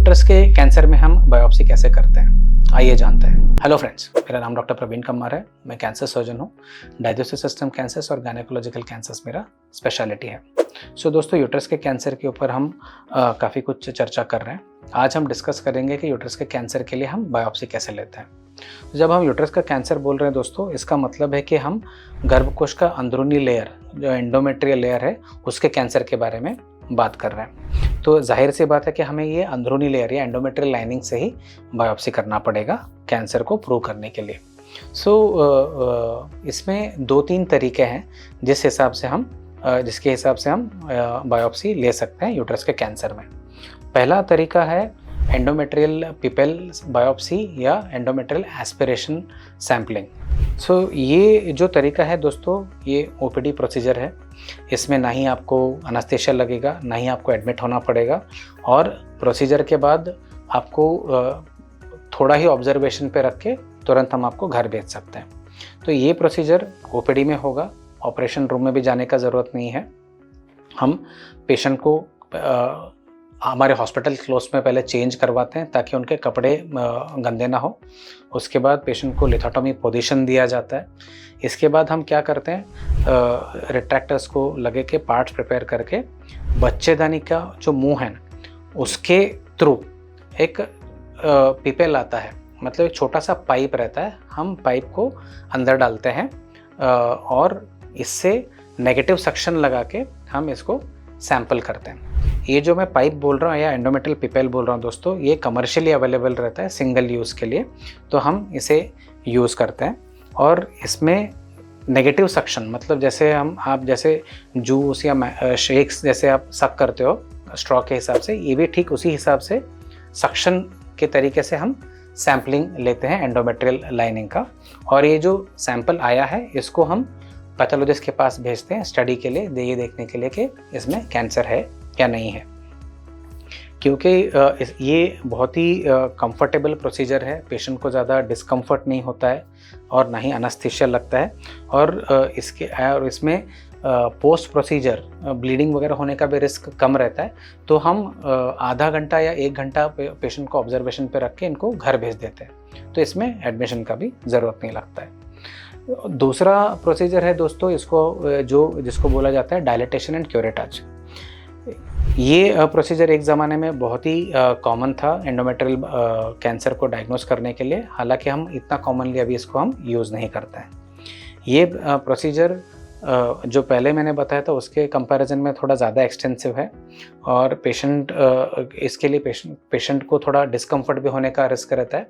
Uterus के cancer में हम बायोप्सी कैसे करते हैं, आइए जानते हैं। हेलो फ्रेंड्स, मेरा नाम डॉक्टर प्रवीण कम्मार है। मैं कैंसर सर्जन हूँ। डाइजेस्टिव सिस्टम कैंसर्स और गायनेकोलॉजिकल कैंसर्स मेरा स्पेशलिटी है। दोस्तों, यूट्रस के कैंसर के ऊपर हम काफ़ी कुछ चर्चा कर रहे हैं। आज हम डिस्कस करेंगे कि यूट्रस के कैंसर के लिए हम बायोप्सी कैसे लेते हैं। जब हम यूट्रस का कैंसर बोल रहे हैं दोस्तों, इसका मतलब है कि हम गर्भकोश का अंदरूनी लेयर, जो एंडोमेट्रियल लेयर है, उसके कैंसर के बारे में बात कर रहे हैं। तो जाहिर सी बात है कि हमें ये अंदरूनी लेयर या एंडोमेट्रियल लाइनिंग से ही बायोप्सी करना पड़ेगा कैंसर को प्रूव करने के लिए। इसमें 2-3 तरीके हैं जिसके हिसाब से हम बायोप्सी ले सकते हैं यूट्रस के कैंसर में। पहला तरीका है एंडोमेट्रियल पिपेल बायोप्सी या एंडोमेट्रियल एस्पिरेशन सैम्पलिंग। ये जो तरीका है दोस्तों, ये ओपीडी प्रोसीजर है। इसमें ना ही आपको एनेस्थीसिया लगेगा, ना ही आपको एडमिट होना पड़ेगा, और प्रोसीजर के बाद आपको थोड़ा ही ऑब्जर्वेशन पे रख के तुरंत हम आपको घर भेज सकते हैं। तो ये प्रोसीजर ओपीडी में होगा, ऑपरेशन रूम में भी जाने का ज़रूरत नहीं है। हम पेशेंट को हमारे हॉस्पिटल क्लोथ्स में पहले चेंज करवाते हैं ताकि उनके कपड़े गंदे ना हो। उसके बाद पेशेंट को लिथोटॉमी पोजीशन दिया जाता है। इसके बाद हम क्या करते हैं, रिट्रैक्टर्स को लगे के पार्ट्स प्रिपेयर करके बच्चेदानी का जो मुंह है उसके थ्रू एक पिपेल आता है, मतलब एक छोटा सा पाइप रहता है। हम पाइप को अंदर डालते हैं और इससे नेगेटिव सक्शन लगा के हम इसको सैंपल करते हैं। ये जो मैं पाइप बोल रहा हूँ या एंडोमेट्रियल पिपेल बोल रहा हूँ दोस्तों, ये कमर्शियली अवेलेबल रहता है सिंगल यूज़ के लिए। तो हम इसे यूज़ करते हैं और इसमें नेगेटिव सक्शन, मतलब जैसे आप जैसे जूस या शेक्स जैसे आप सक करते हो स्ट्रॉ के हिसाब से, ये भी ठीक उसी हिसाब से सक्शन के तरीके से हम सैम्पलिंग लेते हैं एंडोमेट्रियल लाइनिंग का। और ये जो सैंपल आया है इसको हम पैथोलॉजिस्ट के पास भेजते हैं स्टडी के लिए, ये देखने के लिए कि इसमें कैंसर है या नहीं है। क्योंकि ये बहुत ही कंफर्टेबल प्रोसीजर है, पेशेंट को ज़्यादा डिस्कम्फर्ट नहीं होता है और ना ही एनेस्थीसिया लगता है, और इसमें पोस्ट प्रोसीजर ब्लीडिंग वगैरह होने का भी रिस्क कम रहता है। तो हम आधा घंटा या 1 घंटा पेशेंट को ऑब्जर्वेशन पे रख के इनको घर भेज देते हैं। तो इसमें एडमिशन का भी ज़रूरत नहीं लगता है। दूसरा प्रोसीजर है दोस्तों, जिसको बोला जाता है डायलिटेशन एंड क्यूरेटाज। ये प्रोसीजर एक ज़माने में बहुत ही कॉमन था एंडोमेट्रियल कैंसर को डायग्नोस करने के लिए। हालांकि हम इतना कॉमनली अभी इसको हम यूज़ नहीं करते हैं। ये प्रोसीजर जो पहले मैंने बताया था उसके कंपैरिजन में थोड़ा ज़्यादा एक्सटेंसिव है, और इसके लिए पेशेंट को थोड़ा डिस्कम्फर्ट भी होने का रिस्क रहता है।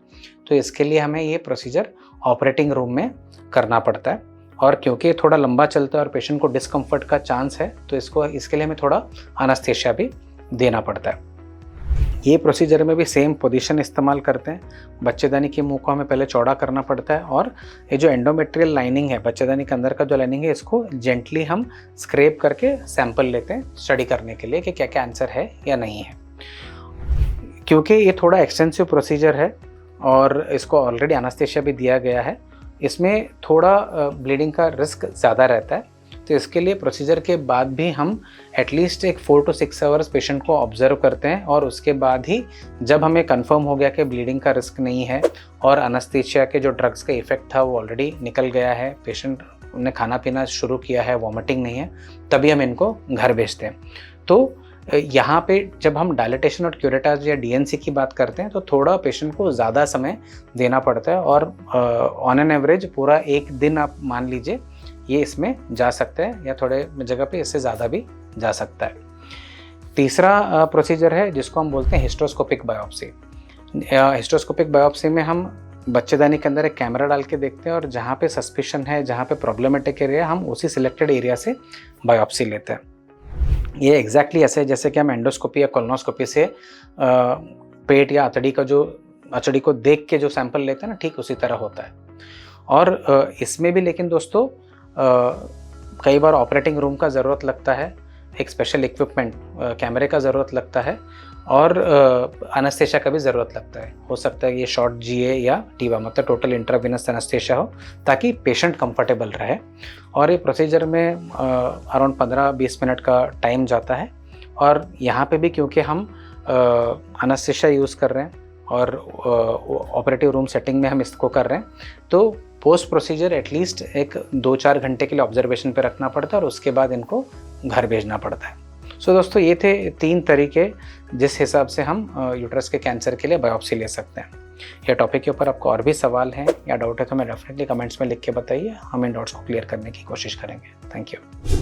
तो इसके लिए हमें ये प्रोसीजर ऑपरेटिंग रूम में करना पड़ता है, और क्योंकि थोड़ा लंबा चलता है और पेशेंट को डिस्कम्फर्ट का चांस है, तो इसके लिए हमें थोड़ा एनेस्थीसिया भी देना पड़ता है। ये प्रोसीजर में भी सेम पोजीशन इस्तेमाल करते हैं। बच्चेदानी के मुंह को हमें पहले चौड़ा करना पड़ता है, और ये जो एंडोमेट्रियल लाइनिंग है, बच्चेदानी के अंदर का जो लाइनिंग है, इसको जेंटली हम स्क्रैप करके सैंपल लेते हैं स्टडी करने के लिए कि क्या कैंसर है या नहीं है। क्योंकि ये थोड़ा एक्सटेंसिव प्रोसीजर है और इसको ऑलरेडी एनेस्थीसिया भी दिया गया है, इसमें थोड़ा ब्लीडिंग का रिस्क ज़्यादा रहता है। तो इसके लिए प्रोसीजर के बाद भी हम एटलीस्ट 4 to 6 आवर्स पेशेंट को ऑब्जर्व करते हैं, और उसके बाद ही जब हमें कंफर्म हो गया कि ब्लीडिंग का रिस्क नहीं है और एनेस्थीसिया के जो ड्रग्स का इफेक्ट था वो ऑलरेडी निकल गया है, पेशेंट ने खाना पीना शुरू किया है, वॉमिटिंग नहीं है, तभी हम इनको घर भेजते हैं। तो यहाँ पे जब हम डायलिटेशन और क्यूरेटाज या डीएनसी की बात करते हैं तो थोड़ा पेशेंट को ज़्यादा समय देना पड़ता है, और ऑन एन एवरेज पूरा 1 दिन आप मान लीजिए ये इसमें जा सकते हैं, या थोड़े जगह पे इससे ज़्यादा भी जा सकता है। तीसरा प्रोसीजर है जिसको हम बोलते हैं हिस्ट्रोस्कोपिक बायोप्सी। हिस्ट्रोस्कोपिक बायोप्सी में हम बच्चेदानी के अंदर एक कैमरा डाल के देखते हैं, और जहाँ पे सस्पिशन है, जहाँ पे प्रॉब्लमेटिक एरिया, हम उसी सिलेक्टेड एरिया से बायोप्सी लेते हैं। ये एग्जैक्टली ऐसे जैसे कि हम एंडोस्कोपी या कोलोनोस्कोपी से पेट या अचड़ी को देख के जो सैंपल लेते हैं ना, ठीक उसी तरह होता है। और इसमें भी लेकिन दोस्तों कई बार ऑपरेटिंग रूम का ज़रूरत लगता है, एक स्पेशल इक्विपमेंट कैमरे का ज़रूरत लगता है, और एनेस्थीसिया का भी ज़रूरत लगता है। हो सकता है ये शॉर्ट जीए या टीवा, मतलब टोटल इंट्रावेनस एनेस्थीसिया हो, ताकि पेशेंट कंफर्टेबल रहे। और ये प्रोसीजर में अराउंड 15-20 मिनट का टाइम जाता है। और यहाँ पे भी क्योंकि हम एनेस्थीसिया यूज़ कर रहे हैं और ऑपरेटिव रूम सेटिंग में हम इसको कर रहे हैं, तो पोस्ट प्रोसीजर एटलीस्ट एक 2-4 घंटे के लिए ऑब्जर्वेशन पे रखना पड़ता है और उसके बाद इनको घर भेजना पड़ता है। सो दोस्तों, ये थे 3 तरीके जिस हिसाब से हम यूट्रस के कैंसर के लिए बायोप्सी ले सकते हैं। ये टॉपिक के ऊपर आपको और भी सवाल हैं या डाउट है तो मैं डेफिनेटली कमेंट्स में लिख के बताइए, हम इन डाउट्स को क्लियर करने की कोशिश करेंगे। Thank you.